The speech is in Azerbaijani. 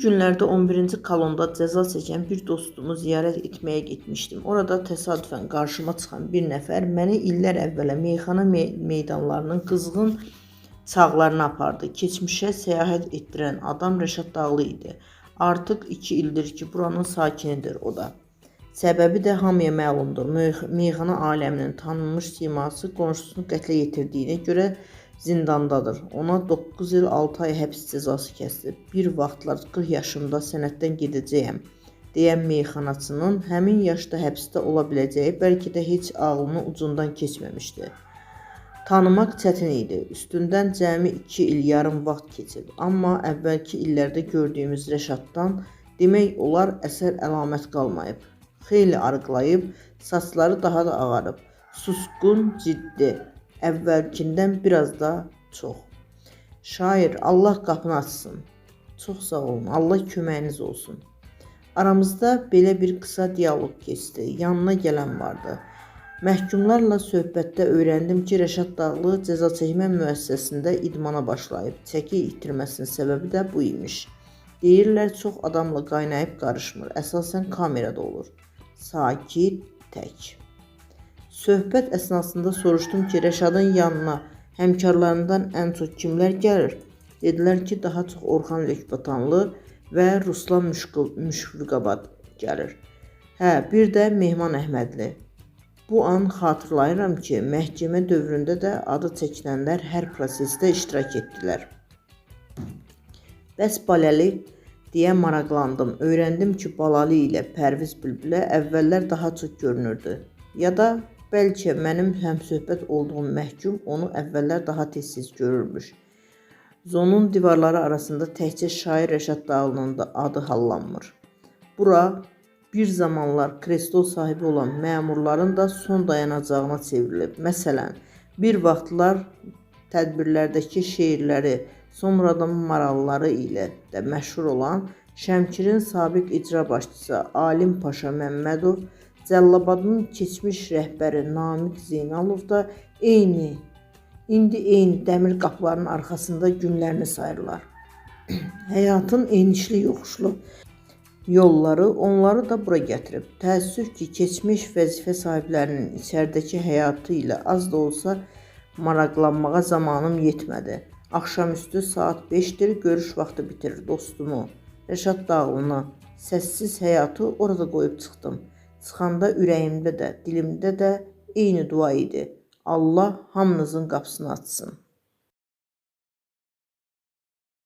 günlərdə 11-ci kolonda cəza çəkən bir dostumu ziyarət etməyə getmişdim. Orada təsadüfən qarşıma çıxan bir nəfər məni illər əvvələ meyxana meydanlarının qızğın çağlarına apardı. Keçmişə səyahət etdirən adam Rəşad Dağlı idi. Artıq 2 ildir ki, buranın sakinidir o da. Səbəbi də hamıya məlumdur. Meyxana aləminin tanınmış siması qonşusunu qətlə yetirdiyinə görə zindandadır. Ona 9 il 6 ay həbs cəzası kəsdi. Bir vaxtlar 40 yaşımda sənətdən gedəcəyəm deyən meyxanaçının həmin yaşda həbsdə ola biləcəyi bəlkə də heç ağlının ucundan keçməmişdi. Tanımaq çətin idi. Üstündən cəmi 2 il yarım vaxt keçib. Amma əvvəlki illərdə gördüyümüz Rəşaddan demək olar əsər əlamət qalmayıb. Xeyli arıqlayıb, saçları daha da ağarıb. Susqun, ciddi. Əvvəlkindən biraz da çox. Şair, Allah qapını açsın. Çox sağ olun, Allah köməyiniz olsun. Aramızda belə bir qısa diyaloq keçdi. Yanına gələn vardı. Məhkumlarla söhbətdə öyrəndim ki, Rəşad Dağlı cəza çəkmə müəssisəsində idmana başlayıb. Çəki itirməsinin səbəbi də bu imiş. Deyirlər, çox adamla qaynayıb qarışmır. Əsasən kamerada olur. Sakit, tək. Söhbət əsnasında soruşdum ki, Rəşadın yanına həmkarlarından ən çox kimlər gəlir? Dedilər ki, daha çox Orxan Lökbatanlı və Ruslan Müşfiqabad gəlir. Bir də Mehman Əhmədli. Bu an xatırlayıram ki, məhkəmə dövründə də adı çəkilənlər hər prosesdə iştirak etdilər. Bəs Balalı deyə maraqlandım. Öyrəndim ki, Balalı ilə Pərviz Bülbülə əvvəllər daha çox görünürdü. Ya da bəlkə mənim həmsöhbət olduğum məhkum onu əvvəllər daha tez-tez görürmüş. Zonun divarları arasında təkcə şair Rəşad Dağlının da adı hallanmır. Bura bir zamanlar kreslo sahibi olan məmurların da son dayanacağına çevrilib. Məsələn, bir vaxtlar tədbirlərdəki şeirləri, sonradan maralları ilə də məşhur olan Şəmkirin sabiq icra başçısı Alim Paşa Məmmədov, Cəllabadın keçmiş rəhbəri Namiq Zeynalov da indi eyni dəmir qapıların arxasında günlərini sayırlar. Həyatın enişli yoxuşlu yolları onları da bura gətirib. Təəssüf ki, keçmiş vəzifə sahiblərinin içəridəki həyatı ilə az da olsa maraqlanmağa zamanım yetmədi. Axşamüstü saat 5-dir, görüş vaxtı bitirir dostumu. Rəşad Dağlını, səssiz həyatı orada qoyub çıxdım. Çıxanda ürəyimdə də, dilimdə də eyni dua idi. Allah hamınızın qapısını açsın.